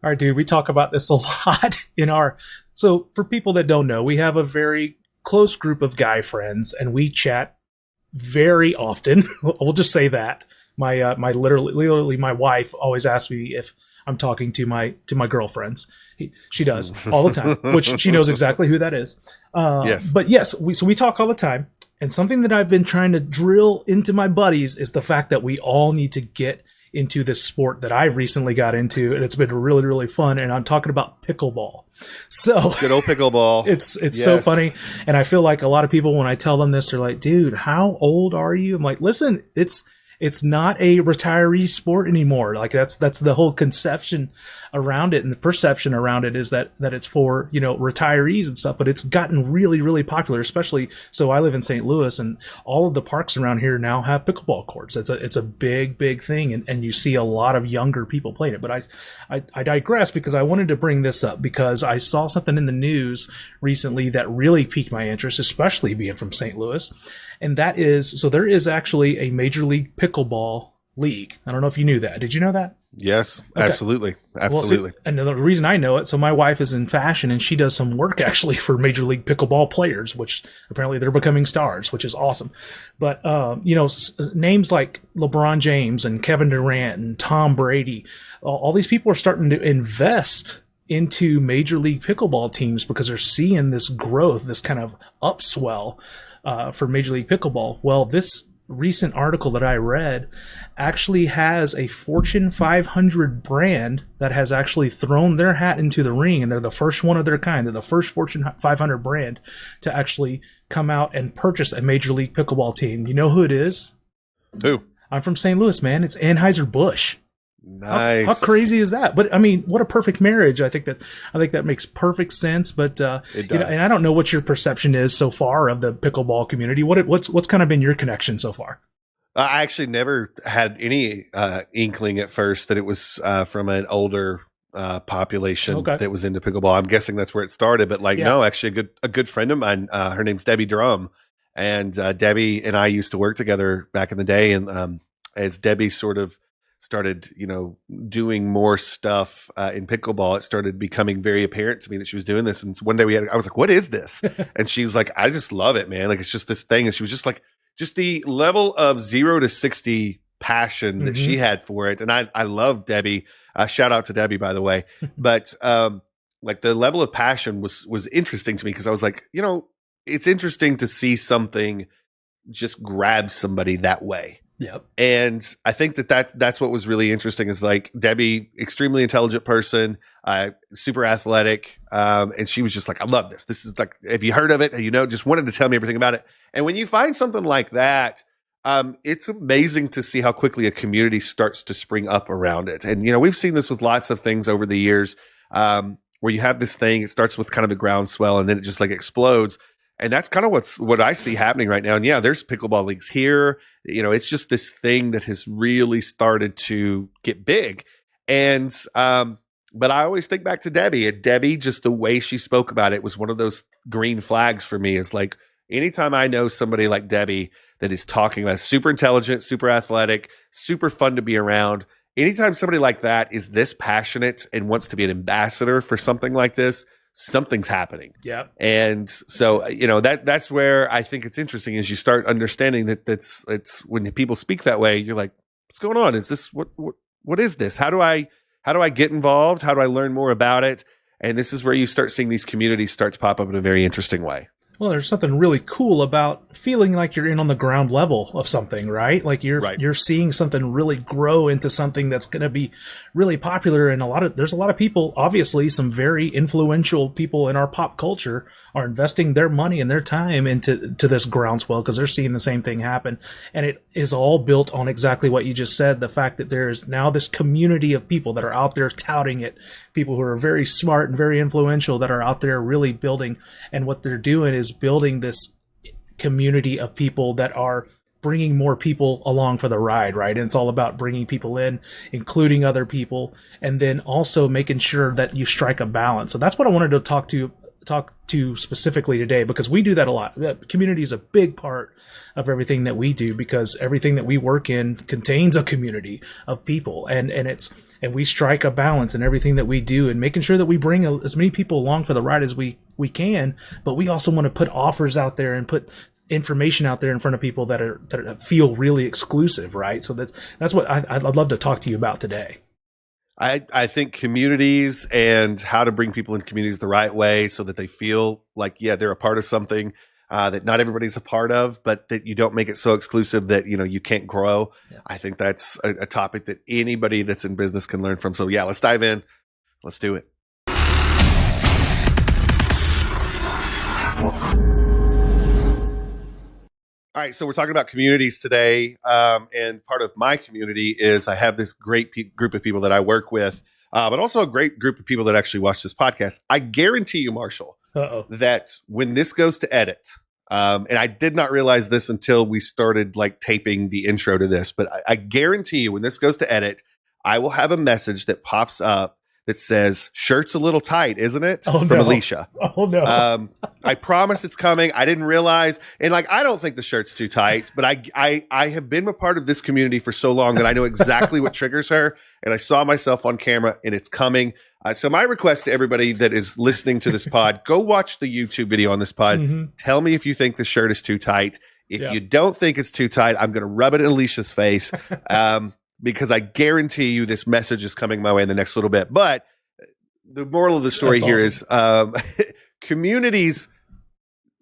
All right, dude, we talk about this a lot in our. So, for people that don't know, we have a very close group of guy friends, and we chat very often. We'll just say that. My literally my wife always asks me if I'm talking to my girlfriends. She does all the time, which she knows exactly who that is. Yes. But yes, we talk all the time. And something that I've been trying to drill into my buddies is the fact that we all need to get into this sport that I recently got into, and it's been really, really fun. And I'm talking about pickleball. So Good old pickleball. it's Yes. so funny. And I feel like a lot of people, when I tell them this, they're like, dude, how old are you? I'm like, listen, it's not a retiree sport anymore. Like that's the whole conception around it, and the perception around it is that it's for, retirees and stuff, but it's gotten really, really popular, especially. So I live in St. Louis, and all of the parks around here now have pickleball courts. It's a big, big thing. And you see a lot of younger people playing it, but I digress because I wanted to bring this up because I saw something in the news recently that really piqued my interest, especially being from St. Louis. And that is, so there is actually a Major League Pickleball League. I don't know if you knew that. Did you know that? Yes, Okay. absolutely. Well, Absolutely. see, and the reason I know it, so my wife is in fashion and she does some work actually for Major League Pickleball players, which apparently they're becoming stars, which is awesome. But, names like LeBron James and Kevin Durant and Tom Brady, all these people are starting to invest into Major League Pickleball teams because they're seeing this growth, this kind of upswell for Major League Pickleball. Well, this recent article that I read actually has a Fortune 500 brand that has actually thrown their hat into the ring, and they're the first one of their kind. They're the first Fortune 500 brand to actually come out and purchase a Major League Pickleball team. You know who it is? Who? I'm from St. Louis, man. It's Anheuser-Busch. Nice. How crazy is that? But I mean, what a perfect marriage! I think that makes perfect sense. But It does. and I don't know what your perception is so far of the pickleball community. What's kind of been your connection so far? I actually never had any inkling at first that it was from an older population Okay. that was into pickleball. I'm guessing that's where it started, but Yeah. no, actually a good friend of mine, her name's Debbie Drum, and Debbie and I used to work together back in the day. And as Debbie sort of started, doing more stuff in pickleball, it started becoming very apparent to me that she was doing this. And so one day I was like, "What is this?" And she was like, "I just love it, man. Like it's just this thing." And she was just like, just the level of 0 to 60 passion that she had for it. And I love Debbie. Shout out to Debbie, by the way. But like the level of passion was interesting to me because I was like, it's interesting to see something just grab somebody that way. Yep. And I think that's what was really interesting is like Debbie, extremely intelligent person, super athletic. And she was just like, I love this. This is like, have you heard of it? Just wanted to tell me everything about it. And when you find something like that, it's amazing to see how quickly a community starts to spring up around it. And, we've seen this with lots of things over the years, where you have this thing, it starts with kind of the groundswell and then it just like explodes. And that's kind of what I see happening right now. And yeah, there's pickleball leagues here. It's just this thing that has really started to get big. And, but I always think back to Debbie, and Debbie, just the way she spoke about it was one of those green flags for me. Is like, anytime I know somebody like Debbie that is talking about super intelligent, super athletic, super fun to be around, anytime somebody like that is this passionate and wants to be an ambassador for something like this, something's happening. Yeah. And so, that's where I think it's interesting is you start understanding that it's when people speak that way, you're like, what's going on? Is this what is this? How do I get involved? How do I learn more about it? And this is where you start seeing these communities start to pop up in a very interesting way. Well, there's something really cool about feeling like you're in on the ground level of something, right? Like you're seeing something really grow into something that's going to be really popular. And there's a lot of people, obviously some very influential people in our pop culture are investing their money and their time into this groundswell because they're seeing the same thing happen. And it is all built on exactly what you just said. The fact that there's now this community of people that are out there touting it, people who are very smart and very influential that are out there really building. And what they're doing is building this community of people that are bringing more people along for the ride, right? And it's all about bringing people in, including other people, and then also making sure that you strike a balance. So that's what I wanted to talk to talk to specifically today, because we do that a lot. The community is a big part of everything that we do, because everything that we work in contains a community of people, and we strike a balance in everything that we do, and making sure that we bring as many people along for the ride as we can. But we also want to put offers out there and put information out there in front of people that feel really exclusive, right? So that's what I'd love to talk to you about today. I think communities and how to bring people into communities the right way so that they feel like, yeah, they're a part of something that not everybody's a part of, but that you don't make it so exclusive that, you can't grow. Yeah. I think that's a topic that anybody that's in business can learn from. So yeah, let's dive in. Let's do it. All right, so we're talking about communities today, and part of my community is I have this great group of people that I work with, but also a great group of people that actually watch this podcast. I guarantee you, Marshall, that when this goes to edit, and I did not realize this until we started taping the intro to this, but I guarantee you when this goes to edit, I will have a message that pops up that says, "Shirt's a little tight, isn't it?" From Alicia. Oh, no. I promise it's coming. I didn't realize. And I don't think the shirt's too tight, but I have been a part of this community for so long that I know exactly what triggers her. And I saw myself on camera, and it's coming. So my request to everybody that is listening to this pod, go watch the YouTube video on this pod. Mm-hmm. Tell me if you think the shirt is too tight. If you don't think it's too tight, I'm going to rub it in Alicia's face. Because I guarantee you this message is coming my way in the next little bit. But the moral of the story here is communities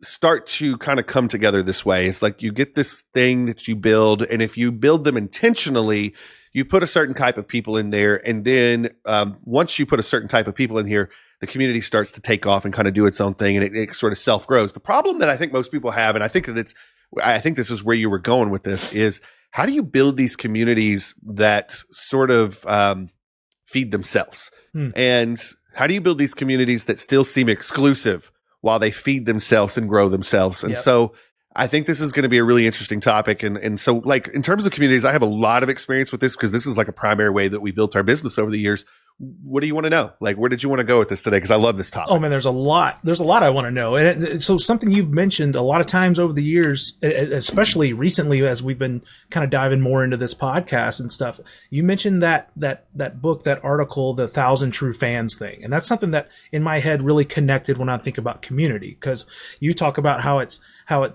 start to kind of come together this way. It's like you get this thing that you build, and if you build them intentionally, you put a certain type of people in there. And then once you put a certain type of people in here, the community starts to take off and kind of do its own thing, and it sort of self-grows. The problem that I think most people have, and I think this is where you were going with this, is how do you build these communities that sort of feed themselves? And how do you build these communities that still seem exclusive while they feed themselves and grow themselves? And so I think this is going to be a really interesting topic. And so in terms of communities, I have a lot of experience with this because this is a primary way that we built our business over the years. What do you want to know? Where did you want to go with this today? Because I love this topic. Oh man, there's a lot I want to know. And so something you've mentioned a lot of times over the years, especially recently as we've been kind of diving more into this podcast and stuff, you mentioned that book, that article, the 1,000 True Fans thing. And that's something that in my head really connected when I think about community, because you talk about how it's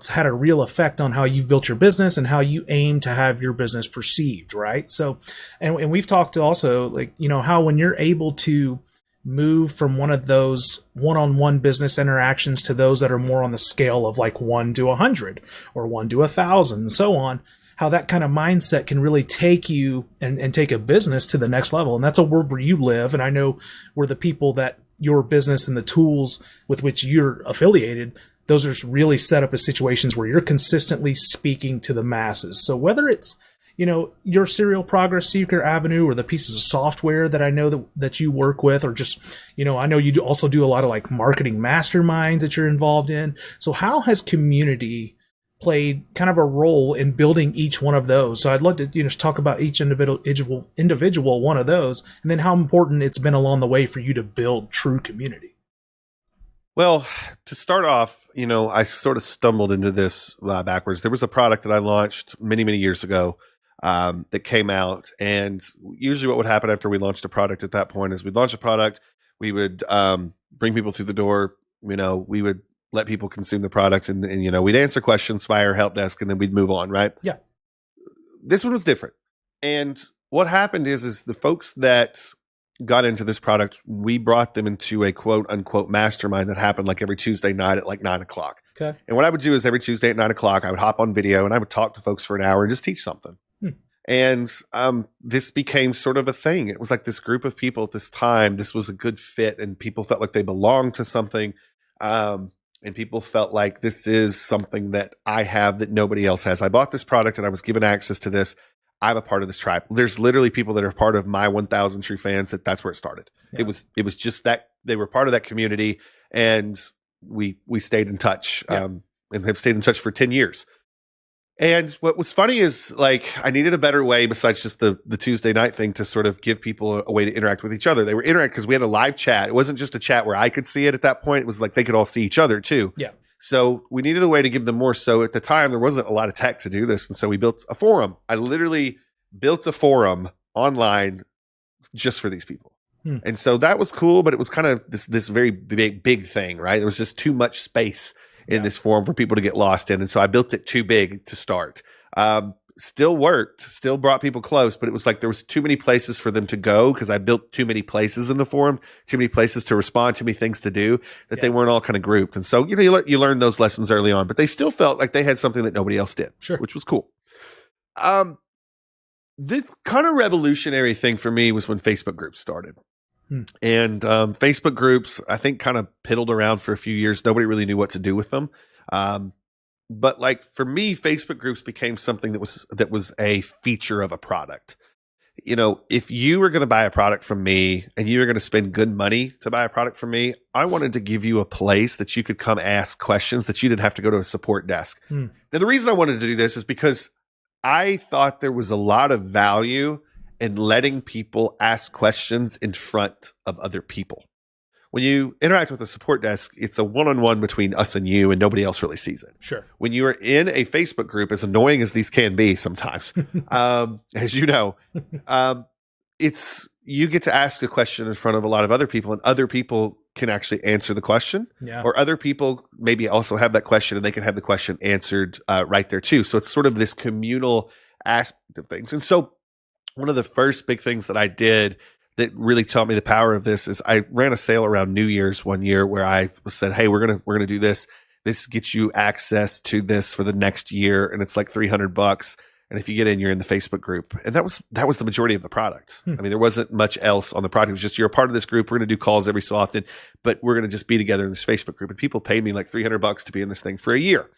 had a real effect on how you've built your business and how you aim to have your business perceived, right? So, and we've talked also how when you're able to move from one of those one-on-one business interactions to those that are more on the scale of 1 to 100 or 1 to 1,000 and so on, how that kind of mindset can really take you and take a business to the next level. And that's a world where you live. And I know where the people that your business and the tools with which you're affiliated, those are really set up as situations where you're consistently speaking to the masses. So whether it's your Serial Progress Seeker Avenue or the pieces of software that I know that you work with, or just, I know you also do a lot of marketing masterminds that you're involved in. So how has community played kind of a role in building each one of those? So I'd love to talk about each individual one of those, and then how important it's been along the way for you to build true community. Well, to start off, I sort of stumbled into this backwards. There was a product that I launched many, many years ago that came out. And usually what would happen after we launched a product at that point is we'd launch a product, we would bring people through the door, we would let people consume the product, and we'd answer questions via our help desk, and then we'd move on, right? Yeah. This one was different. And what happened is the folks that got into this product, we brought them into a quote unquote mastermind that happened every Tuesday night at 9:00. Okay. And what I would do is every Tuesday at 9:00, I would hop on video and I would talk to folks for an hour and just teach something. And this became sort of a thing. It was this group of people at this time. This was a good fit, and people felt like they belonged to something. And people felt like this is something that I have that nobody else has. I bought this product and I was given access to this. I'm a part of this tribe. There's literally people that are part of my 1,000 True Fans that's where it started. Yeah. It was just that they were part of that community, and we stayed in touch and have stayed in touch for 10 years. And what was funny is like I needed a better way besides just the Tuesday night thing to sort of give people a way to interact with each other. They were interacting because we had a live chat. It wasn't just a chat where I could see it at that point. It was like they could all see each other too. Yeah. So we needed a way to give them more. So at the time, there wasn't a lot of tech to do this. And so we built a forum. I literally built a forum online just for these people. And so that was cool, but it was kind of this very big thing, right? There was just too much space in this forum for people to get lost in. And so I built it too big to start. Still worked, still brought people close, but it was like there was too many places for them to go because I built too many places in the forum, too many places to respond, too many things to do that they weren't all kind of grouped. And so, you learn those lessons early on, but they still felt like they had something that nobody else did, which was cool. This kind of revolutionary thing for me was when Facebook groups started. And Facebook groups, I think, kind of piddled around for a few years. Nobody really knew what to do with them. But like for me, Facebook groups became something that was a feature of a product. If you were going to buy a product from me and you were going to spend good money to buy a product from me, I wanted to give you a place that you could come ask questions that you didn't have to go to a support desk. Now, the reason I wanted to do this is because I thought there was a lot of value in letting people ask questions in front of other people. When you interact with a support desk, it's a one-on-one between us and you, and nobody else really sees it. Sure. When you are in a Facebook group, as annoying as these can be sometimes, as you know, you get to ask a question in front of a lot of other people, and other people can actually answer the question. Yeah. Or other people maybe also have that question, and they can have the question answered right there too. So it's sort of this communal aspect of things. And so one of the first big things that I did that really taught me the power of this is I ran a sale around New Year's one year where I said, hey, we're gonna do this. This gets you access to this for the next year, and it's like $300. And if you get in, you're in the Facebook group. And that was the majority of the product. I mean, there wasn't much else on the product. It was just, you're a part of this group. We're going to do calls every so often, but we're going to just be together in this Facebook group. And people paid me like $300 to be in this thing for a year.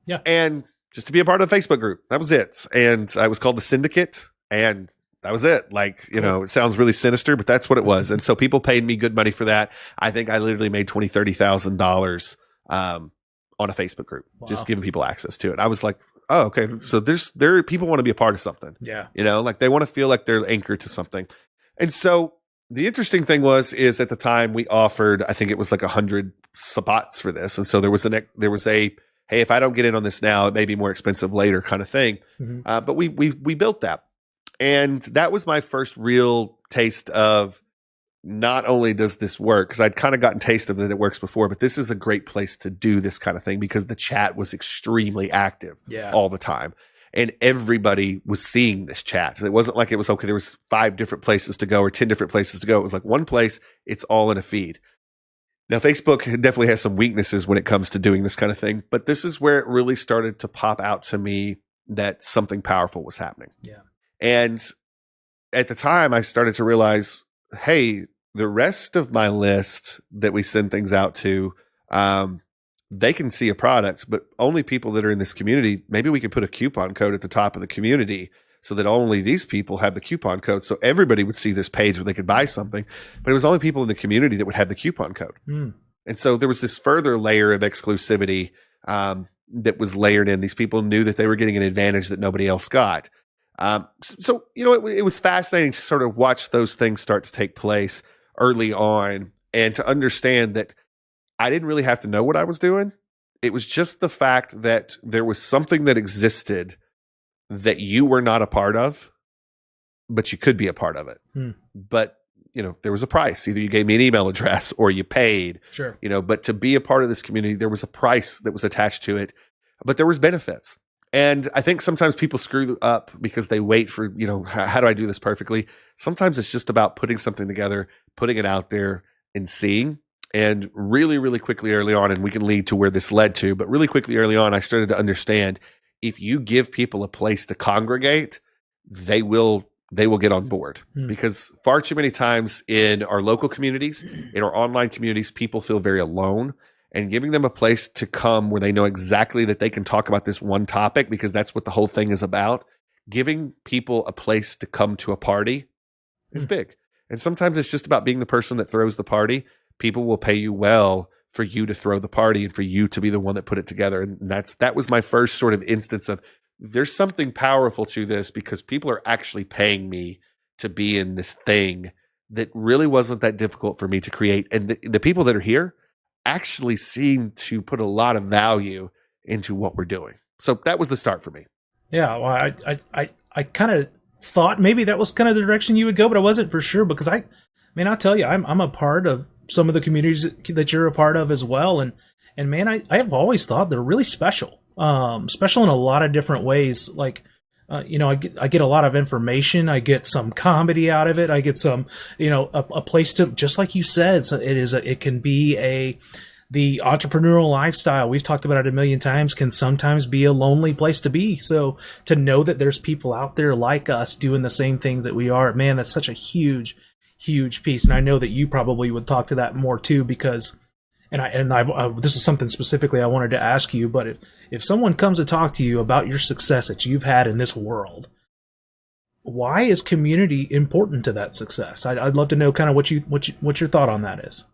Yeah. And just to be a part of the Facebook group. That was it. And I was called the Syndicate, and that was it. Like, it sounds really sinister, but that's what it was. And so people paid me good money for that. I think I literally made $20,000, $30,000 on a Facebook group, just giving people access to it. I was like, oh, okay. So there people want to be a part of something. Yeah. Like they want to feel like they're anchored to something. And so the interesting thing is at the time we offered, I think it was like 100 spots for this. And so there was a, hey, if I don't get in on this now, it may be more expensive later kind of thing. But we built that. And that was my first real taste of not only does this work, because I'd kind of gotten taste of that it works before, but this is a great place to do this kind of thing because the chat was extremely active all the time. And everybody was seeing this chat. It wasn't like it was, okay, there was 5 different places to go or 10 different places to go. It was like one place, it's all in a feed. Now, Facebook definitely has some weaknesses when it comes to doing this kind of thing, but this is where it really started to pop out to me that something powerful was happening. Yeah. And at the time, I started to realize, hey, the rest of my list that we send things out to, they can see a product, but only people that are in this community, maybe we could put a coupon code at the top of the community so that only these people have the coupon code. So everybody would see this page where they could buy something, but it was only people in the community that would have the coupon code. And so there was this further layer of exclusivity that was layered in. These people knew that they were getting an advantage that nobody else got. So, it was fascinating to sort of watch those things start to take place early on and to understand that I didn't really have to know what I was doing. It was just the fact that there was something that existed that you were not a part of, but you could be a part of it. But, there was a price. Either you gave me an email address or you paid. Sure. But to be a part of this community, there was a price that was attached to it, but there was benefits. And I think sometimes people screw up because they wait for, how do I do this perfectly? Sometimes it's just about putting something together, putting it out there and seeing. And really, really quickly early on, and we can lead to where this led to, but really quickly early on, I started to understand if you give people a place to congregate, they will get on board. Because far too many times in our local communities, in our online communities, people feel very alone. And giving them a place to come where they know exactly that they can talk about this one topic because that's what the whole thing is about. Giving people a place to come to a party is big. And sometimes it's just about being the person that throws the party. People will pay you well for you to throw the party and for you to be the one that put it together. And that was my first sort of instance of there's something powerful to this because people are actually paying me to be in this thing that really wasn't that difficult for me to create. And the people that are here actually seem to put a lot of value into what we're doing. So that was the start for me. Yeah, well, I kind of thought maybe that was kind of the direction you would go, but I wasn't for sure because I mean, I'll tell you, I'm a part of some of the communities that you're a part of as well, and man, I have always thought they're really special, special in a lot of different ways. Like, I get a lot of information, I get some comedy out of it, I get some, a place to, just like you said, so it can be the entrepreneurial lifestyle, we've talked about it a million times, can sometimes be a lonely place to be. So to know that there's people out there like us doing the same things that we are, man, that's such a huge, huge piece. And I know that you probably would talk to that more too, because, this is something specifically I wanted to ask you, but if someone comes to talk to you about your success that you've had in this world, why is community important to that success? I'd love to know kind of what your thought on that is.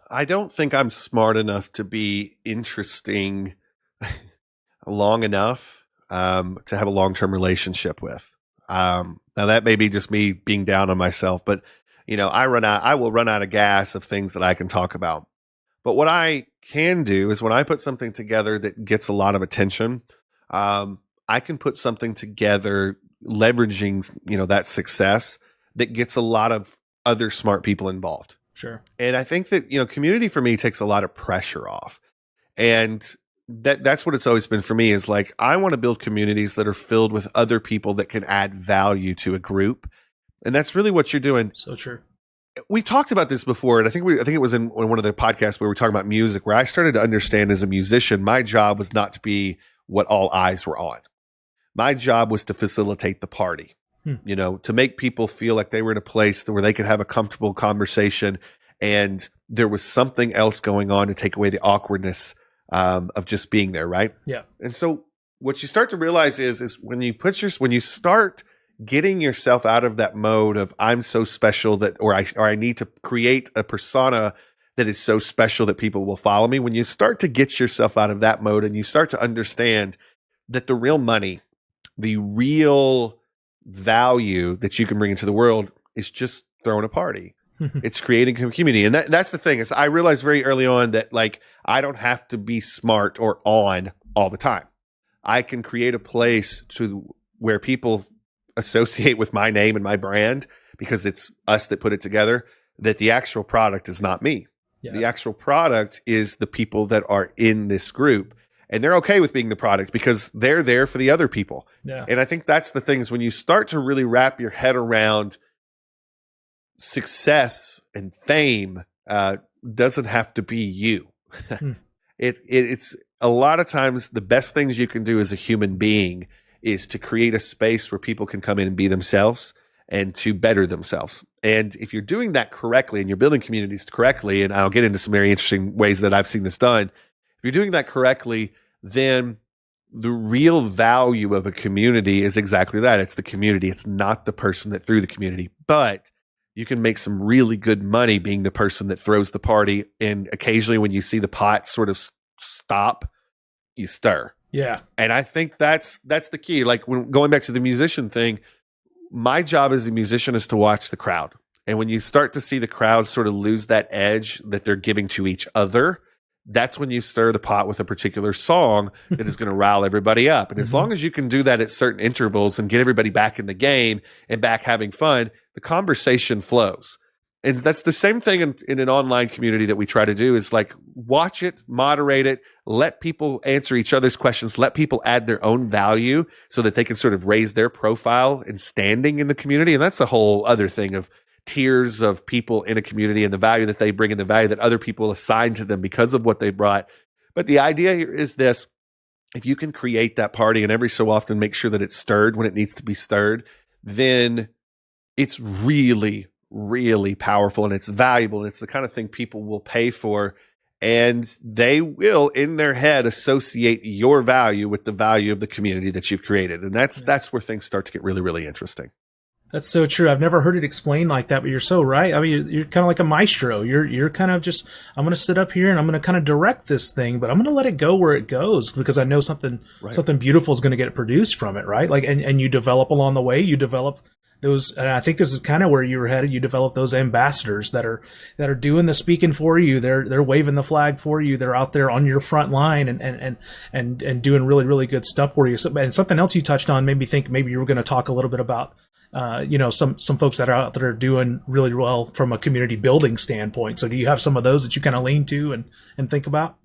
I don't think I'm smart enough to be interesting long enough to have a long-term relationship with. Now that may be just me being down on myself, but I will run out of gas of things that I can talk about. But what I can do is when I put something together that gets a lot of attention, I can put something together leveraging, that success that gets a lot of other smart people involved. Sure. And I think that, community for me takes a lot of pressure off. And that's what it's always been for me is like, I want to build communities that are filled with other people that can add value to a group. And that's really what you're doing. So true. We talked about this before, and I think it was in one of the podcasts where we were talking about music, where I started to understand as a musician, my job was not to be what all eyes were on. My job was to facilitate the party, to make people feel like they were in a place where they could have a comfortable conversation and there was something else going on to take away the awkwardness of just being there, right? Yeah. And so what you start to realize is when you start getting yourself out of that mode of I'm so special that, or I need to create a persona that is so special that people will follow me. When you start to get yourself out of that mode and you start to understand that the real money, the real value that you can bring into the world is just throwing a party. It's creating a community. And that's the thing is I realized very early on that like, I don't have to be smart or on all the time. I can create a place where people associate with my name and my brand because it's us that put it together, that the actual product is not me. Yeah. The actual product is the people that are in this group, and they're okay with being the product because they're there for the other people. Yeah. And I think that's the thing is when you start to really wrap your head around success and fame doesn't have to be you. It's a lot of times the best things you can do as a human being is to create a space where people can come in and be themselves and to better themselves. And if you're doing that correctly and you're building communities correctly, and I'll get into some very interesting ways that I've seen this done, if you're doing that correctly, then the real value of a community is exactly that. It's the community. It's not the person that threw the community, but you can make some really good money being the person that throws the party. And occasionally when you see the pot sort of stop, you stir. Yeah. And I think that's the key. Like when going back to the musician thing, my job as a musician is to watch the crowd. And when you start to see the crowd sort of lose that edge that they're giving to each other, that's when you stir the pot with a particular song that is going to rile everybody up. And as long as you can do that at certain intervals and get everybody back in the game and back having fun, the conversation flows. And that's the same thing in an online community that we try to do is like watch it, moderate it, let people answer each other's questions, let people add their own value so that they can sort of raise their profile and standing in the community. And that's a whole other thing of tiers of people in a community and the value that they bring and the value that other people assign to them because of what they brought. But the idea here is this: if you can create that party and every so often make sure that it's stirred when it needs to be stirred, then it's really, really powerful and it's valuable. And it's the kind of thing people will pay for. And they will, in their head, associate your value with the value of the community that you've created. And that's where things start to get really, really interesting. That's so true. I've never heard it explained like that, but you're so right. I mean, you're kind of like a maestro. You're kind of just, I'm going to sit up here and I'm going to kind of direct this thing, but I'm going to let it go where it goes because I know something beautiful is going to get produced from it, right? Like, and you develop along the way. You develop those, and I think this is kind of where you were headed. You develop those ambassadors that are doing the speaking for you. They're waving the flag for you. They're out there on your front line and doing really, really good stuff for you. So, and something else you touched on made me think maybe you were going to talk a little bit about some folks that are out there doing really well from a community building standpoint. So do you have some of those that you kind of lean to and think about?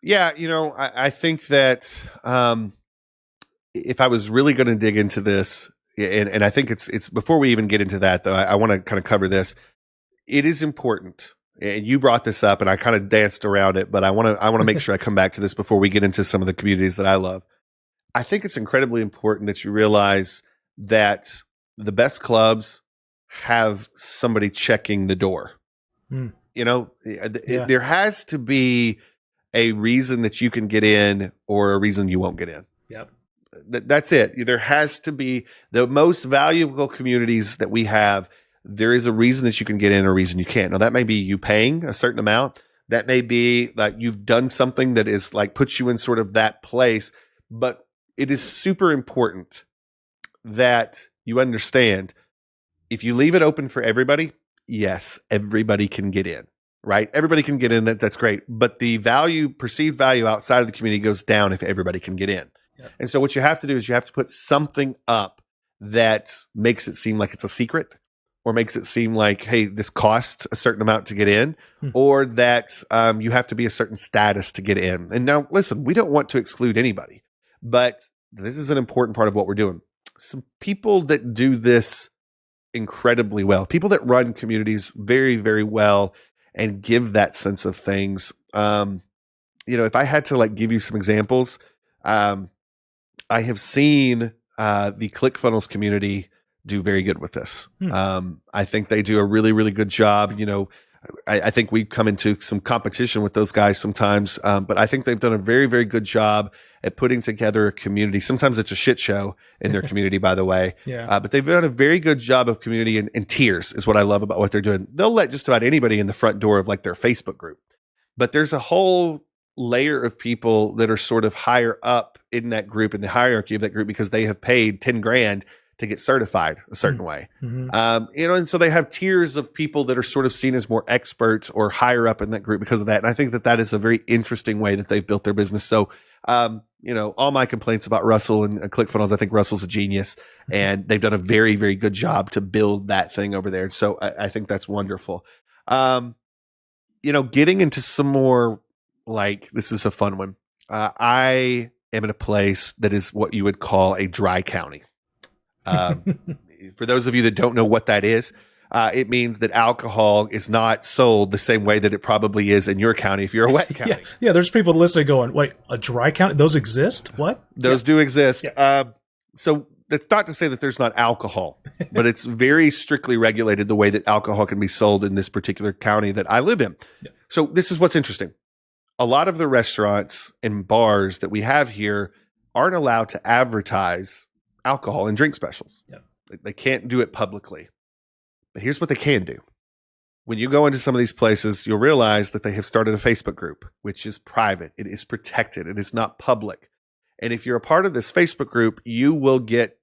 Yeah, I think that if I was really going to dig into this, and I think it's before we even get into that, though, I want to kind of cover this. It is important, and you brought this up, and I kind of danced around it, but I want to make sure I come back to this before we get into some of the communities that I love. I think it's incredibly important that you realize that the best clubs have somebody checking the door. There has to be a reason that you can get in or a reason you won't get in. Yep. That's it. There has to be the most valuable communities that we have. There is a reason that you can get in or a reason you can't. Now that may be you paying a certain amount. That may be like you've done something that is like puts you in sort of that place, but it is super important that you understand if you leave it open for everybody, yes, everybody can get in, right? Everybody can get in. That's great. But the perceived value outside of the community goes down if everybody can get in. Yep. And so what you have to do is you have to put something up that makes it seem like it's a secret or makes it seem like, hey, this costs a certain amount to get in, or that you have to be a certain status to get in. And now, listen, we don't want to exclude anybody, but this is an important part of what we're doing. Some people that do this incredibly well, people that run communities very, very well and give that sense of things. If I had to like give you some examples, I have seen the ClickFunnels community do very good with this. I think they do a really, really good job. I think we come into some competition with those guys sometimes, but I think they've done a very, very good job at putting together a community. Sometimes it's a shit show in their community, by the way. Yeah. But they've done a very good job of community and tiers is what I love about what they're doing. They'll let just about anybody in the front door of like their Facebook group, but there's a whole layer of people that are sort of higher up in that group, in the hierarchy of that group, because they have paid 10 grand to get certified a certain way. And so they have tiers of people that are sort of seen as more experts or higher up in that group because of that. And I think that is a very interesting way that they've built their business. So, all my complaints about Russell and ClickFunnels, I think Russell's a genius and they've done a very, very good job to build that thing over there. So I think that's wonderful. Getting into some more, like, this is a fun one. I am in a place that is what you would call a dry county. For those of you that don't know what that is, it means that alcohol is not sold the same way that it probably is in your county if you're a wet county. Yeah, there's people listening going, wait, a dry county? Those exist? What? Those do exist. Yeah. So that's not to say that there's not alcohol, but it's very strictly regulated the way that alcohol can be sold in this particular county that I live in. Yeah. So this is what's interesting. A lot of the restaurants and bars that we have here aren't allowed to advertise alcohol and drink specials. Yeah. They can't do it publicly. But here's what they can do. When you go into some of these places, you'll realize that they have started a Facebook group, which is private. It is protected. It is not public. And if you're a part of this Facebook group, you will get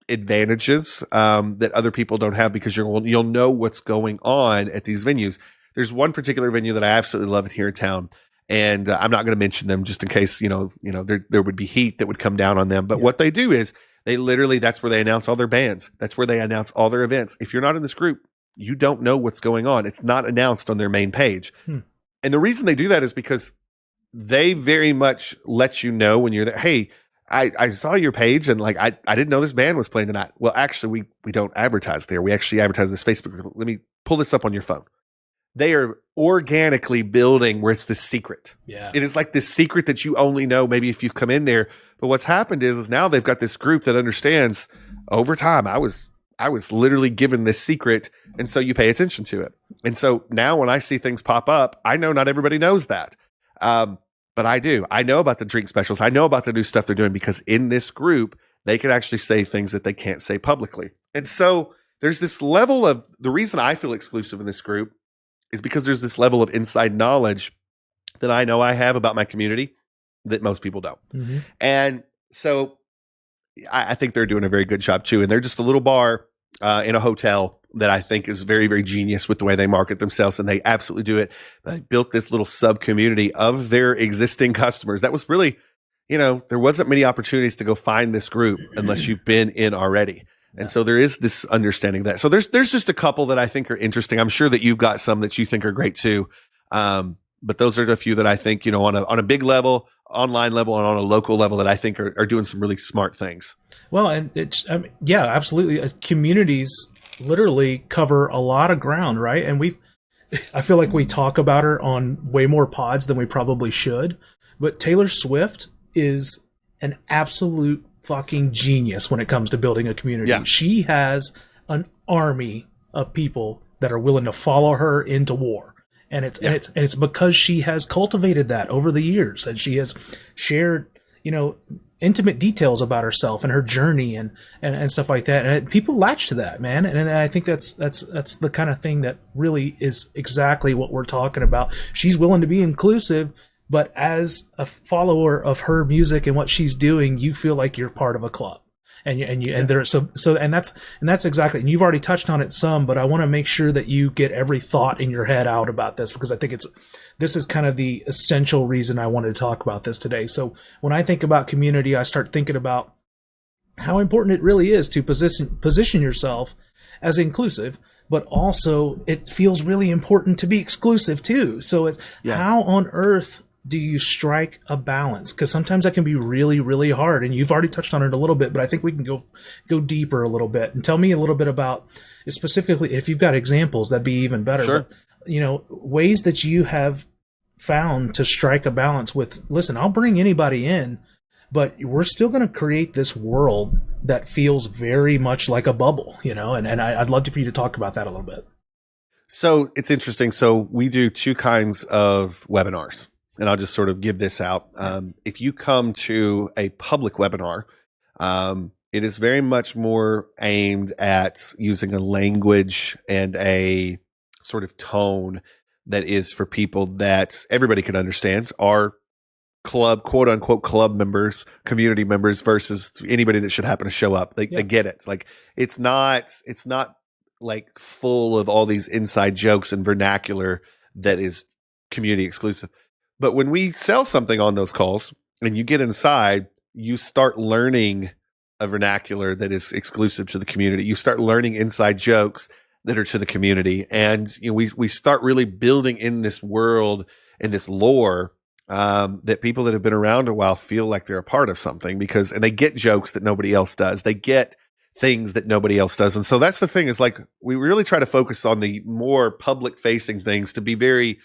advantages that other people don't have because you'll know what's going on at these venues. There's one particular venue that I absolutely love here in town. And I'm not going to mention them just in case, there would be heat that would come down on them. But what they do is that's where they announce all their bands. That's where they announce all their events. If you're not in this group, you don't know what's going on. It's not announced on their main page. And the reason they do that is because they very much let you know when you're there, hey, I saw your page and like, I didn't know this band was playing tonight. Well, actually, we don't advertise there. We actually advertise this Facebook group. Let me pull this up on your phone. They are organically building where it's the secret. Yeah. It is like this secret that you only know maybe if you've come in there. But what's happened is now they've got this group that understands over time, I was literally given this secret. And so you pay attention to it. And so now when I see things pop up, I know not everybody knows that. But I do. I know about the drink specials. I know about the new stuff they're doing because in this group, they can actually say things that they can't say publicly. And so there's this level of, the reason I feel exclusive in this group is because there's this level of inside knowledge that I know I have about my community that most people don't. Mm-hmm. And so I think they're doing a very good job too. And they're just a little bar in a hotel that I think is very, very genius with the way they market themselves. And they absolutely do it. They built this little sub community of their existing customers. That was really, there wasn't many opportunities to go find this group unless you've been in already. And so there is this understanding that. So there's just a couple that I think are interesting. I'm sure that you've got some that you think are great too. But those are the few that I think, on a big level, online level, and on a local level that I think are doing some really smart things. Well, and yeah, absolutely. Communities literally cover a lot of ground, right? And I feel like we talk about her on way more pods than we probably should. But Taylor Swift is an absolute fucking genius when it comes to building a community. Yeah. She has an army of people that are willing to follow her into war. And it's because she has cultivated that over the years, and she has shared, intimate details about herself and her journey and stuff like that. And people latch to that, man. And I think that's the kind of thing that really is exactly what we're talking about. She's willing to be inclusive, but as a follower of her music and what she's doing, you feel like you're part of a club. And that's exactly, and you've already touched on it some, but I want to make sure that you get every thought in your head out about this, because I think this is kind of the essential reason I wanted to talk about this today. So when I think about community, I start thinking about how important it really is to position yourself as inclusive, but also it feels really important to be exclusive too. So it's how on earth do you strike a balance? Because sometimes that can be really, really hard. And you've already touched on it a little bit, but I think we can go deeper a little bit and tell me a little bit about, specifically, if you've got examples, that'd be even better. Sure. But, ways that you have found to strike a balance with, listen, I'll bring anybody in, but we're still going to create this world that feels very much like a bubble, and I'd love for you to talk about that a little bit. So it's interesting. So we do two kinds of webinars. And I'll just sort of give this out. If you come to a public webinar, it is very much more aimed at using a language and a sort of tone that is for people that everybody can understand, are club, quote unquote, club members, community members, versus anybody that should happen to show up. They get it. Like, it's not like full of all these inside jokes and vernacular that is community exclusive. But when we sell something on those calls and you get inside, you start learning a vernacular that is exclusive to the community. You start learning inside jokes that are to the community. And we start really building in this world and this lore that people that have been around a while feel like they're a part of something, and they get jokes that nobody else does. They get things that nobody else does. And so that's the thing, is like, we really try to focus on the more public facing things to be very,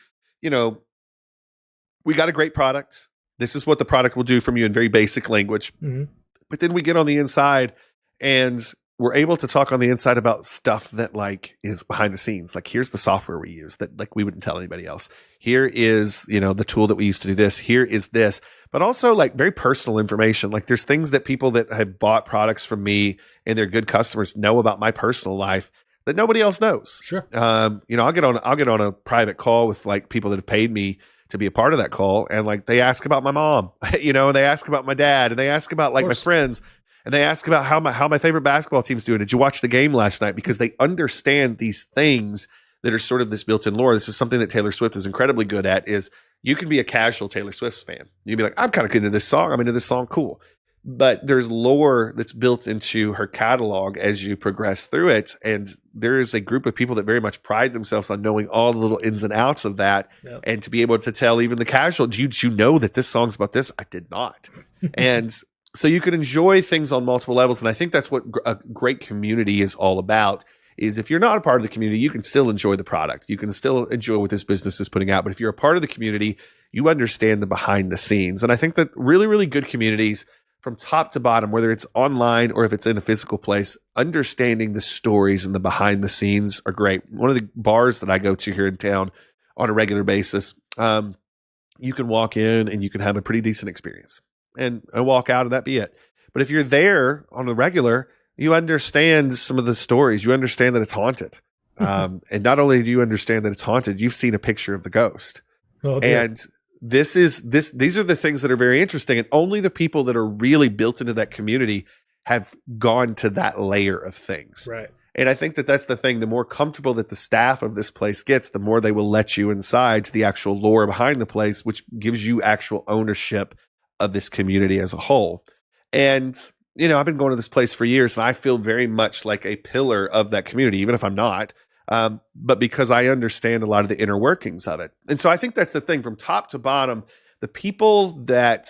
we got a great product. This is what the product will do from you in very basic language. Mm-hmm. But then we get on the inside and we're able to talk on the inside about stuff that like is behind the scenes. Like, here's the software we use that like we wouldn't tell anybody else. Here is, the tool that we use to do this. Here is this, but also like very personal information. Like, there's things that people that have bought products from me and they're good customers know about my personal life that nobody else knows. Sure. I'll get on a private call with like people that have paid me to be a part of that call. And like, they ask about my mom, and they ask about my dad, and they ask about like my friends, and they ask about how my favorite basketball team's doing. Did you watch the game last night? Because they understand these things that are sort of this built-in lore. This is something that Taylor Swift is incredibly good at, is you can be a casual Taylor Swift fan. You'd be like, I'm kind of good into this song. I'm into this song. Cool. But there's lore that's built into her catalog as you progress through it. And there is a group of people that very much pride themselves on knowing all the little ins and outs of that. Yep. And to be able to tell even the casual, did you know that this song's about this? I did not. And so you can enjoy things on multiple levels. And I think that's what a great community is all about, is if you're not a part of the community, you can still enjoy the product. You can still enjoy what this business is putting out. But if you're a part of the community, you understand the behind the scenes. And I think that really, really good communities, from top to bottom, whether it's online or if it's in a physical place, understanding the stories and the behind the scenes are great. One of the bars that I go to here in town on a regular basis, you can walk in and you can have a pretty decent experience and walk out and that be it. But if you're there on the regular, you understand some of the stories. You understand that it's haunted. And not only do you understand that it's haunted, you've seen a picture of the ghost. Oh, dear. And these are the things that are very interesting. And only the people that are really built into that community have gone to that layer of things. Right. And I think that that's the thing. The more comfortable that the staff of this place gets, the more they will let you inside to the actual lore behind the place, which gives you actual ownership of this community as a whole. And, you know, I've been going to this place for years, and I feel very much like a pillar of that community, even if I'm not. But because I understand a lot of the inner workings of it. And so I think that's the thing, from top to bottom, the people that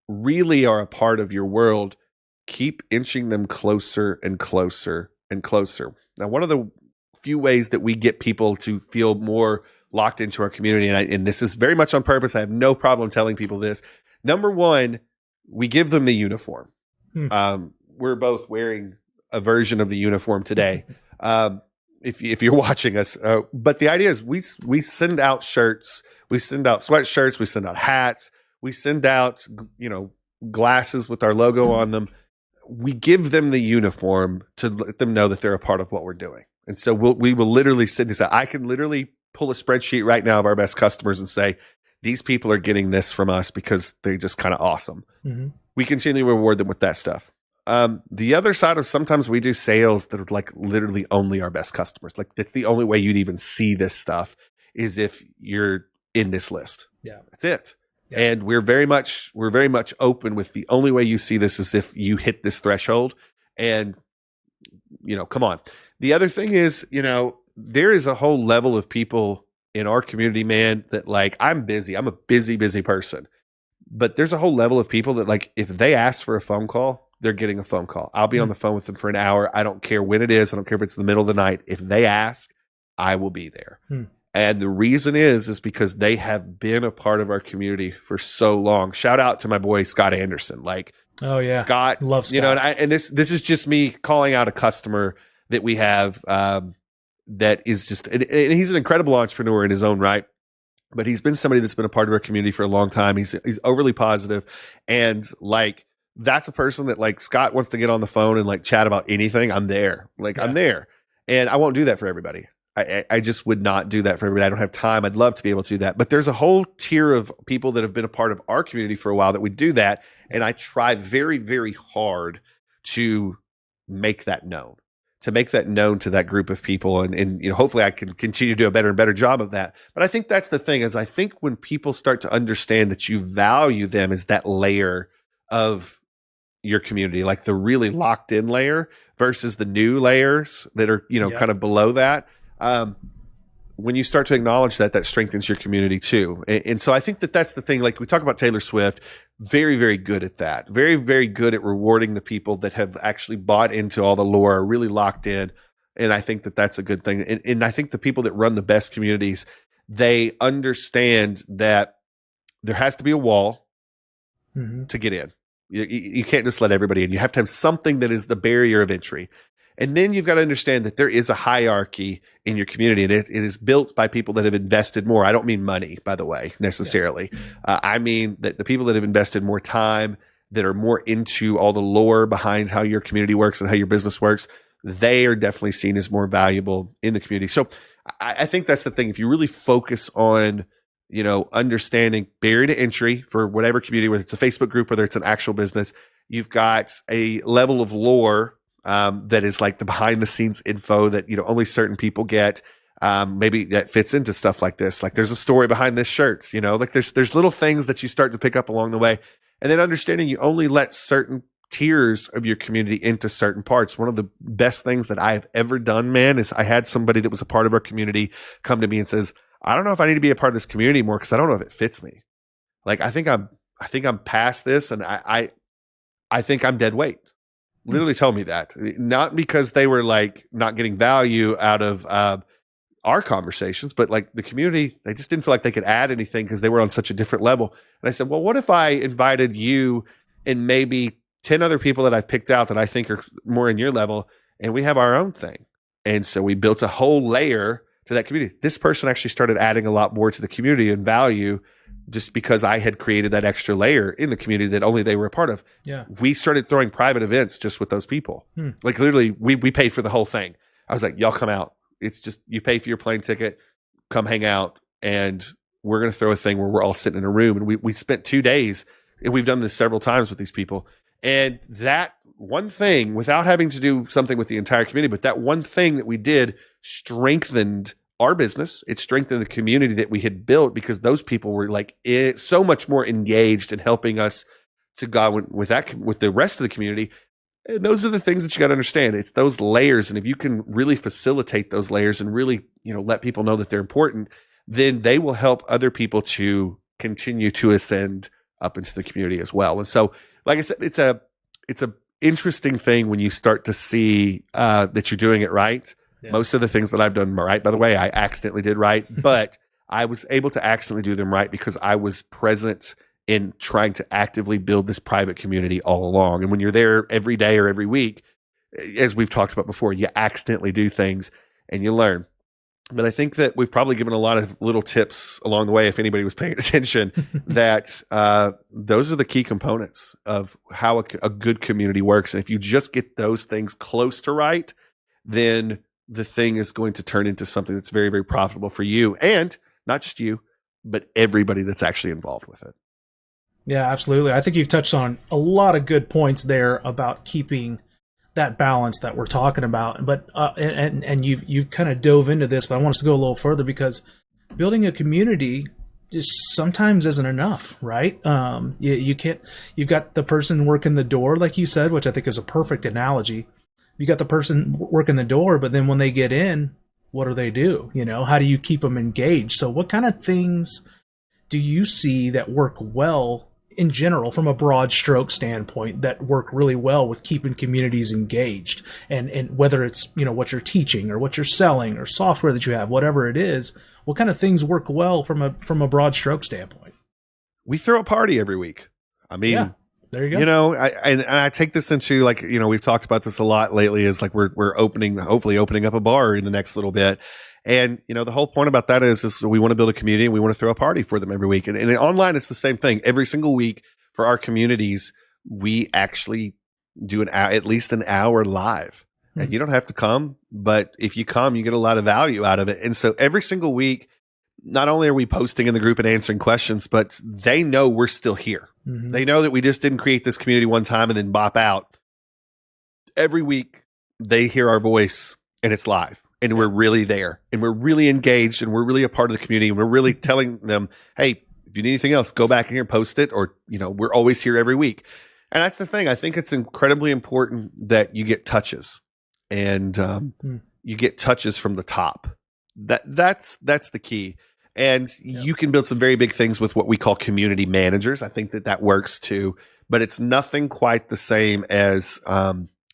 really are a part of your world, keep inching them closer and closer and closer. Now, one of the few ways that we get people to feel more locked into our community, and this is very much on purpose, I have no problem telling people this. Number one, we give them the uniform. We're both wearing a version of the uniform today. If you're watching us, but the idea is we send out shirts, we send out sweatshirts, we send out hats, we send out, you know, glasses with our logo on them. We give them the uniform to let them know that they're a part of what we're doing. And so we will literally send this out. I can literally pull a spreadsheet right now of our best customers and say, these people are getting this from us because they're just kind of awesome. Mm-hmm. We continually reward them with that stuff. The other side of, sometimes we do sales that are like literally only our best customers. Like, that's the only way you'd even see this stuff is if you're in this list. Yeah. That's it. Yeah. And we're very much open with, the only way you see this is if you hit this threshold. And, you know, come on. The other thing is, you know, there is a whole level of people in our community, man, that like, I'm busy. I'm a busy person. But there's a whole level of people that, like, if they ask for a phone call, they're getting a phone call. I'll be on the phone with them for an hour. I don't care when it is. I don't care if it's in the middle of the night. If they ask, I will be there. And the reason is because they have been a part of our community for so long. Shout out to my boy, Scott Anderson. Like, oh yeah, Scott, love Scott. You know, and this is just me calling out a customer that we have, that is just, and he's an incredible entrepreneur in his own right. But he's been somebody that's been a part of our community for a long time. He's overly positive, and like, that's a person that, like, Scott wants to get on the phone and like chat about anything. I'm there. Like, yeah. I'm there. And I won't do that for everybody. I just would not do that for everybody. I don't have time. I'd love to be able to do that. But there's a whole tier of people that have been a part of our community for a while that we do that. And I try very, very hard to make that known. To make that known to that group of people. And you know, hopefully I can continue to do a better and better job of that. But I think that's the thing, is I think when people start to understand that you value them as that layer of your community, like the really locked in layer versus the new layers that are, you know, kind of below that. When you start to acknowledge that, that strengthens your community too. And so I think that that's the thing. Like, we talk about Taylor Swift, very, very good at that. Very, very good at rewarding the people that have actually bought into all the lore, are really locked in. And I think that that's a good thing. And I think the people that run the best communities, they understand that there has to be a wall to get in. You can't just let everybody in. You have to have something that is the barrier of entry. And then you've got to understand that there is a hierarchy in your community, and it is built by people that have invested more. I don't mean money, by the way, necessarily. Yeah. I mean that the people that have invested more time, that are more into all the lore behind how your community works and how your business works, they are definitely seen as more valuable in the community. So I think that's the thing. If you really focus on, you know, understanding barrier to entry for whatever community, whether it's a Facebook group, whether it's an actual business, you've got a level of lore that is like the behind the scenes info that, you know, only certain people get. Maybe that fits into stuff like this. Like, there's a story behind this shirt, you know, like there's little things that you start to pick up along the way. And then understanding you only let certain tiers of your community into certain parts. One of the best things that I've ever done, man, is I had somebody that was a part of our community come to me and says, I don't know if I need to be a part of this community more, because I don't know if it fits me. Like, I think I'm past this, and I think I'm dead weight. Literally told me that, not because they were like not getting value out of our conversations, but like the community, they just didn't feel like they could add anything because they were on such a different level. And I said, well, what if I invited you and maybe 10 other people that I've picked out that I think are more in your level, and we have our own thing? And so we built a whole layer to that community. This person actually started adding a lot more to the community and value just because I had created that extra layer in the community that only they were a part of. Yeah. We started throwing private events just with those people. Like literally we paid for the whole thing. I was like, y'all come out. It's just, you pay for your plane ticket, come hang out, and we're going to throw a thing where we're all sitting in a room. And we spent 2 days, and we've done this several times with these people. And that one thing, without having to do something with the entire community, but that one thing that we did strengthened our business. It strengthened the community that we had built, because those people were like so much more engaged in helping us to go with the rest of the community. And those are the things that you got to understand. It's those layers. And if you can really facilitate those layers and really, let people know that they're important, then they will help other people to continue to ascend up into the community as well. And so, like I said, it's a interesting thing when you start to see that you're doing it right. Yeah. Most of the things that I've done right, by the way, I accidentally did right, but I was able to accidentally do them right because I was present in trying to actively build this private community all along. And when you're there every day or every week, as we've talked about before, you accidentally do things and you learn. But I think that we've probably given a lot of little tips along the way, if anybody was paying attention, that those are the key components of how a good community works. And if you just get those things close to right, then the thing is going to turn into something that's very, very profitable for you, and not just you, but everybody that's actually involved with it. Yeah, absolutely. I think you've touched on a lot of good points there about keeping that balance that we're talking about. But and you've kind of dove into this, but I want us to go a little further, because building a community just sometimes isn't enough, right? You can't. You've got the person working the door, like you said, which I think is a perfect analogy. You got the person working the door, but then when they get in, what do they do? How do you keep them engaged? So what kind of things do you see that work well in general, from a broad stroke standpoint, that work really well with keeping communities engaged? And whether it's, what you're teaching or what you're selling or software that you have, whatever it is, what kind of things work well from a broad stroke standpoint? We throw a party every week. I mean, yeah, there you go. I take this into, like, we've talked about this a lot lately, is like we're hopefully opening up a bar in the next little bit. And, the whole point about that is we want to build a community and we want to throw a party for them every week. And online, it's the same thing. Every single week for our communities, we actually do at least an hour live. Mm-hmm. And you don't have to come, but if you come, you get a lot of value out of it. And so every single week, not only are we posting in the group and answering questions, but they know we're still here. Mm-hmm. They know that we just didn't create this community one time and then bop out. Every week, they hear our voice and it's live. And we're really there, and we're really engaged, and we're really a part of the community, and we're really telling them, hey, if you need anything else, go back in here, post it, or, we're always here every week. And that's the thing. I think it's incredibly important that you get touches, and you get touches from the top. That's the key. And you can build some very big things with what we call community managers. I think that works too, but it's nothing quite the same as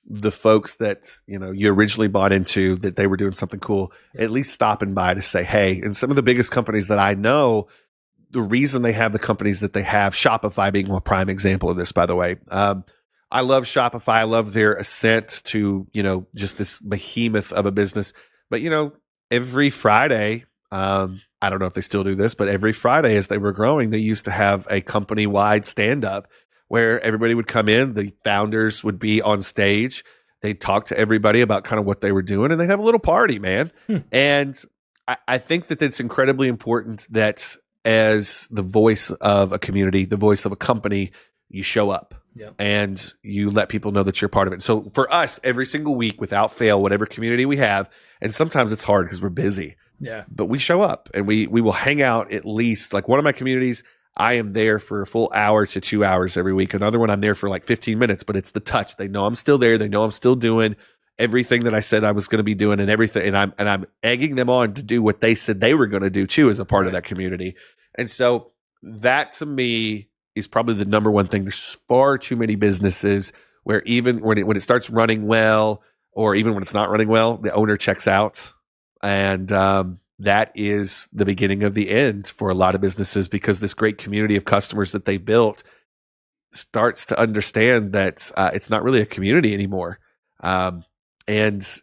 the folks that, you originally bought into, that they were doing something cool, at least stopping by to say, hey. And some of the biggest companies that I know, the reason they have the companies that they have, Shopify being a prime example of this, by the way. I love Shopify. I love their ascent to, just this behemoth of a business. But, every Friday, I don't know if they still do this, but every Friday as they were growing, they used to have a company-wide stand-up where everybody would come in, the founders would be on stage, they'd talk to everybody about kind of what they were doing, and they'd have a little party, man. And I think that it's incredibly important that as the voice of a community, the voice of a company, you show up and you let people know that you're part of it. So for us, every single week, without fail, whatever community we have, and sometimes it's hard because we're busy, but we show up and we will hang out at least, like one of my communities, I am there for a full hour to 2 hours every week. Another one, I'm there for like 15 minutes, but it's the touch. They know I'm still there. They know I'm still doing everything that I said I was going to be doing and everything. And I'm egging them on to do what they said they were going to do too, as a part of that community. And so that to me is probably the number one thing. There's far too many businesses where even when it starts running well, or even when it's not running well, the owner checks out. And, that is the beginning of the end for a lot of businesses, because this great community of customers that they've built starts to understand that it's not really a community anymore. And,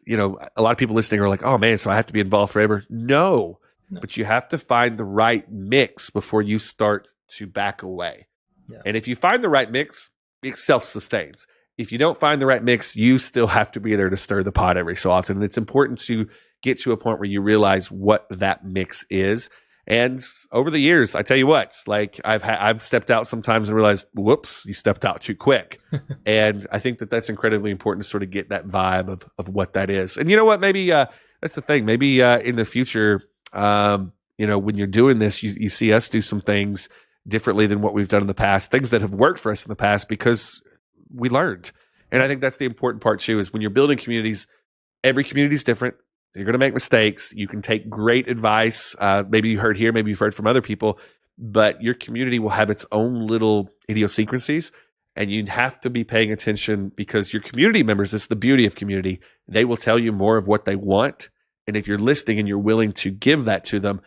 a lot of people listening are like, oh man, so I have to be involved forever. No, but you have to find the right mix before you start to back away. Yeah. And if you find the right mix, it self-sustains. If you don't find the right mix, you still have to be there to stir the pot every so often. And it's important to get to a point where you realize what that mix is. And over the years, I tell you what, like I've stepped out sometimes and realized, whoops, you stepped out too quick. And I think that that's incredibly important to sort of get that vibe of what that is. And you know what? Maybe that's the thing. Maybe in the future, when you're doing this, you see us do some things differently than what we've done in the past, things that have worked for us in the past because we learned. And I think that's the important part too, is when you're building communities, every community is different. You're going to make mistakes. You can take great advice. Maybe you heard here, maybe you've heard from other people, but your community will have its own little idiosyncrasies, and you have to be paying attention because your community members, this is the beauty of community, they will tell you more of what they want. And if you're listening and you're willing to give that to them,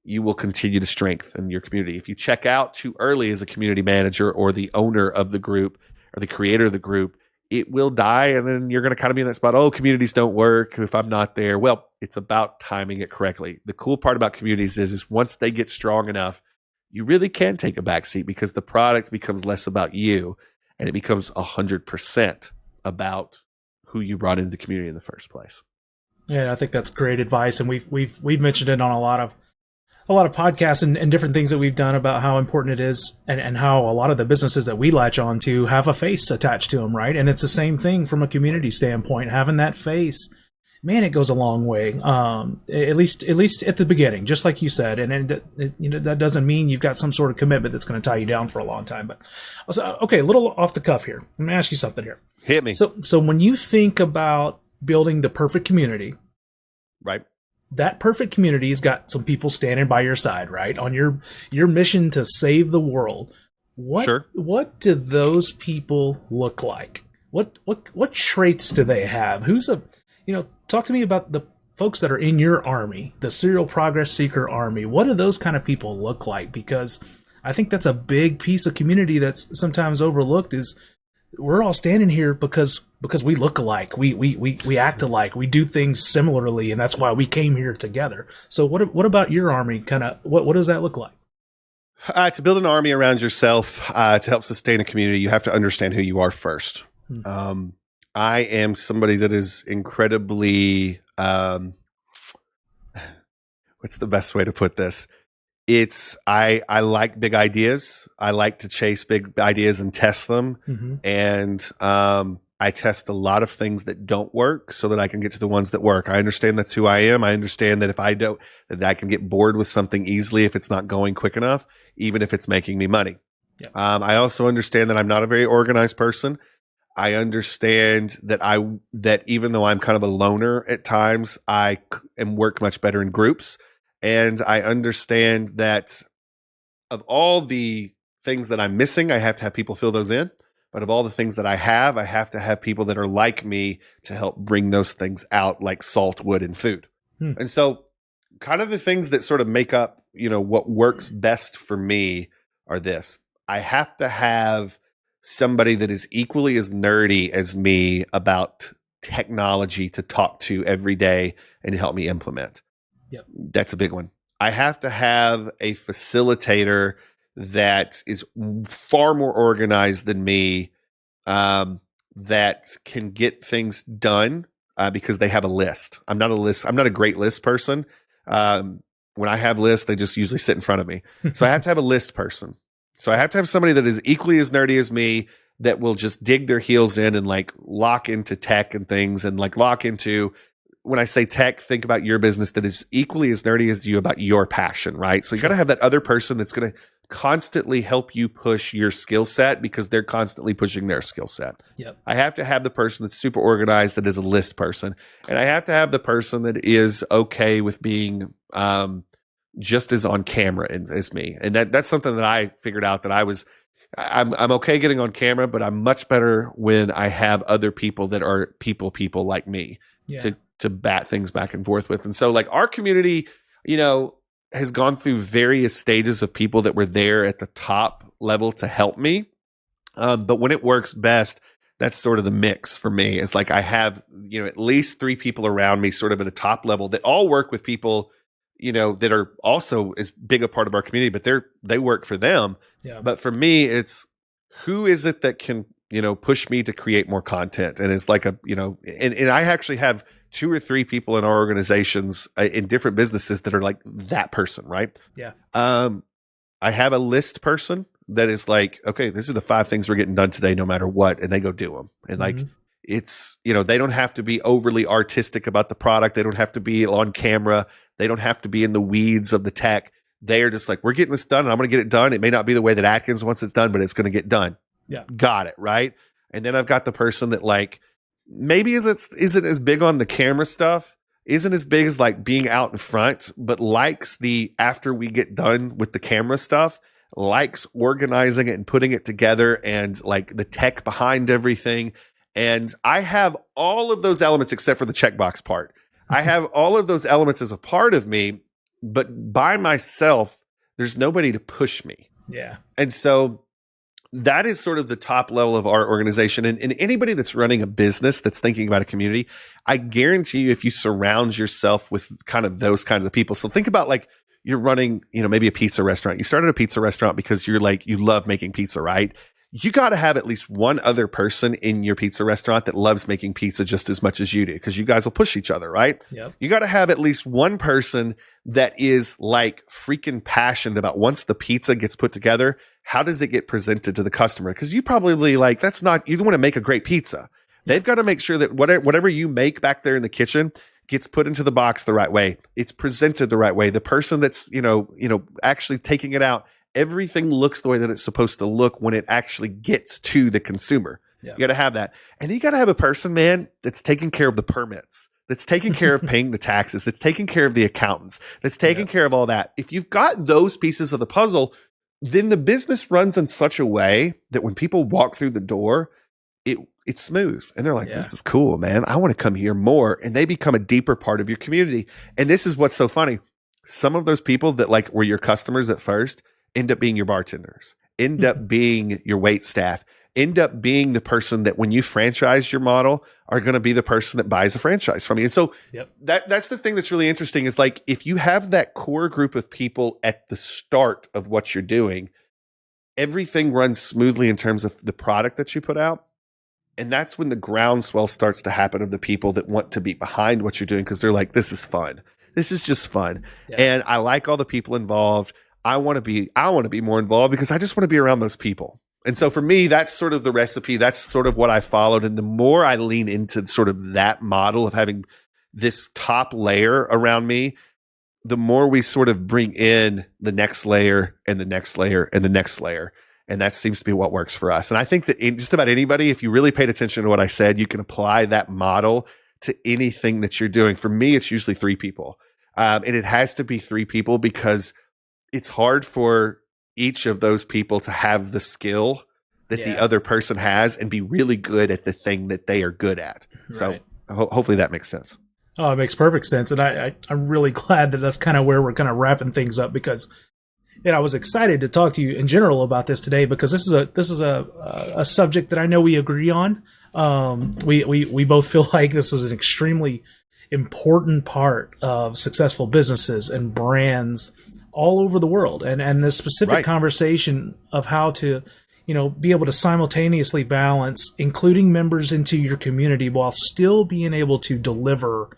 you will continue to strengthen your community. If you check out too early as a community manager or the owner of the group or the creator of the group, it will die, and then you're going to kind of be in that spot. Oh, communities don't work if I'm not there. Well, it's about timing it correctly. The cool part about communities is once they get strong enough, you really can take a backseat because the product becomes less about you, and it becomes 100% about who you brought into the community in the first place. Yeah, I think that's great advice, and we've mentioned it on a lot of podcasts and different things that we've done about how important it is and how a lot of the businesses that we latch on to have a face attached to them, right? And it's the same thing from a community standpoint. Having that face, man, it goes a long way. At least at the beginning, just like you said. And that doesn't mean you've got some sort of commitment that's going to tie you down for a long time. But okay, a little off the cuff here. Let me ask you something here. Hit me. So when you think about building the perfect community, right? That perfect community has got some people standing by your side, right? On your mission to save the world. What do those people look like? What traits do they have? Talk to me about the folks that are in your army, the Serial Progress Seeker Army. What do those kind of people look like? Because I think that's a big piece of community that's sometimes overlooked is we're all standing here because we look alike, we act alike, we do things similarly, and that's why we came here together. So what about your army? Kind of what does that look like? To build an army around yourself, to help sustain a community, you have to understand who you are first. I am somebody that is incredibly, what's the best way to put this? I like big ideas. I like to chase big ideas and test them. Mm-hmm. And I test a lot of things that don't work so that I can get to the ones that work. I understand that's who I am. I understand that if I don't, that I can get bored with something easily if it's not going quick enough, even if it's making me money. Yeah. I also understand that I'm not a very organized person. I understand that even though I'm kind of a loner at times, I work much better in groups. And I understand that of all the things that I'm missing, I have to have people fill those in. But of all the things that I have to have people that are like me to help bring those things out, like salt, wood, and food. And so kind of the things that sort of make up, what works best for me are this. I have to have somebody that is equally as nerdy as me about technology to talk to every day and help me implement. Yep. That's a big one. I have to have a facilitator that is far more organized than me, that can get things done because they have a list. I'm not a great list person. When I have lists, they just usually sit in front of me. So I have to have a list person. So I have to have somebody that is equally as nerdy as me that will just dig their heels in and like lock into tech and things and like lock into. When I say tech, think about your business that is equally as nerdy as you about your passion, right? So you got to have that other person that's going to constantly help you push your skill set because they're constantly pushing their skill set. Yep. I have to have the person that's super organized that is a list person. And I have to have the person that is okay with being just as on camera as me. And that's something that I figured out that I'm okay getting on camera, but I'm much better when I have other people that are people like me to bat things back and forth with. And so like our community, has gone through various stages of people that were there at the top level to help me. But when it works best, that's sort of the mix for me. It's like I have, at least 3 people around me sort of at a top level that all work with people that are also as big a part of our community, but they work for them. Yeah. But for me, it's who is it that can, push me to create more content? And it's like and I actually have 2 or 3 people in our organizations in different businesses that are like that person, right? Yeah. I have a list person that is like, okay, this are the 5 things we're getting done today, no matter what. And they go do them. And like, it's, they don't have to be overly artistic about the product. They don't have to be on camera. They don't have to be in the weeds of the tech. They are just like, we're getting this done and I'm going to get it done. It may not be the way that Adkins wants it's done, but it's going to get done. Yeah. Got it. Right. And then I've got the person that like, maybe isn't as big on the camera stuff, isn't as big as like being out in front, but likes the, after we get done with the camera stuff, likes organizing it and putting it together and like the tech behind everything. And I have all of those elements except for the checkbox part. I have all of those elements as a part of me, but by myself, there's nobody to push me. Yeah. And so that is sort of the top level of our organization. And anybody that's running a business that's thinking about a community, I guarantee you, if you surround yourself with kind of those kinds of people. So think about like you're running, maybe a pizza restaurant. You started a pizza restaurant because you're like, you love making pizza, right? You got to have at least one other person in your pizza restaurant that loves making pizza just as much as you do, because you guys will push each other, right? Yep. You got to have at least one person that is like freaking passionate about once the pizza gets put together, how does it get presented to the customer? Because you probably like, you don't want to make a great pizza. They've got to make sure that whatever you make back there in the kitchen gets put into the box the right way. It's presented the right way. The person that's, actually taking it out, everything looks the way that it's supposed to look when it actually gets to the consumer. Yeah. You got to have that. And you got to have a person, man, that's taking care of the permits, that's taking care of paying the taxes, that's taking care of the accountants, that's taking care of all that. If you've got those pieces of the puzzle, then the business runs in such a way that when people walk through the door, it's smooth. And they're like, this is cool, man. I want to come here more. And they become a deeper part of your community. And this is what's so funny. Some of those people that like were your customers at first end up being your bartenders, end up being your wait staff, end up being the person that when you franchise your model are going to be the person that buys a franchise from you. And so that's the thing that's really interesting is like, if you have that core group of people at the start of what you're doing, everything runs smoothly in terms of the product that you put out. And that's when the groundswell starts to happen of the people that want to be behind what you're doing. Cause they're like, this is fun. This is just fun. Yeah. And I like all the people involved. I want to be more involved because I just want to be around those people. And so for me, that's sort of the recipe. That's sort of what I followed. And the more I lean into sort of that model of having this top layer around me, the more we sort of bring in the next layer and the next layer and the next layer. And that seems to be what works for us. And I think that just about anybody, if you really paid attention to what I said, you can apply that model to anything that you're doing. For me, it's usually 3 people. And it has to be 3 people because it's hard for each of those people to have the skill that the other person has and be really good at the thing that they are good at. Right. So hopefully that makes sense. Oh, it makes perfect sense. And I'm really glad that that's kind of where we're kind of wrapping things up because I was excited to talk to you in general about this today because this is a subject that I know we agree on. We both feel like this is an extremely important part of successful businesses and brands all over the world, and the specific conversation of how to, be able to simultaneously balance including members into your community while still being able to deliver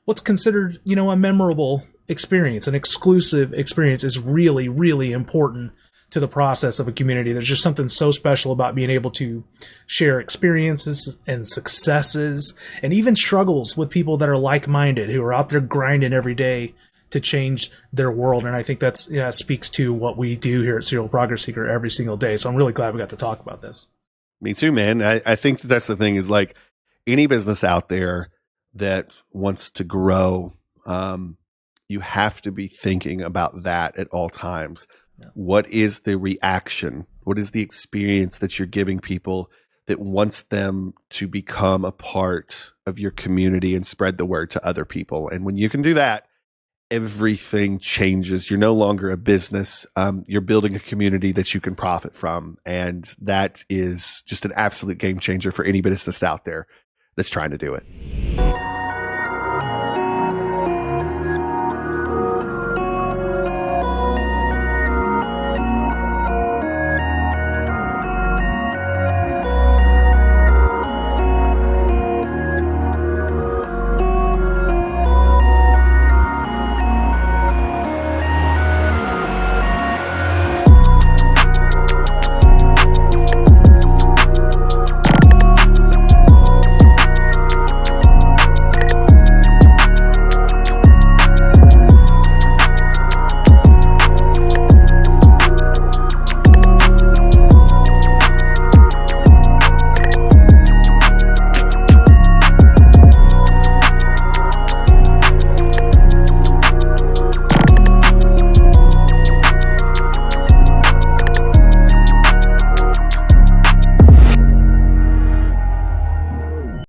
what's considered, a memorable experience, an exclusive experience is really, really important to the process of a community. There's just something so special about being able to share experiences and successes and even struggles with people that are like-minded, who are out there grinding every day to change their world. And I think that speaks to what we do here at Serial Progress Seeker every single day. So I'm really glad we got to talk about this. Me too, man. I think that's the thing is like any business out there that wants to grow, you have to be thinking about that at all times. Yeah. What is the reaction? What is the experience that you're giving people that wants them to become a part of your community and spread the word to other people? And when you can do that, everything changes. You're no longer a business. You're building a community that you can profit from. And that is just an absolute game changer for any business out there that's trying to do it.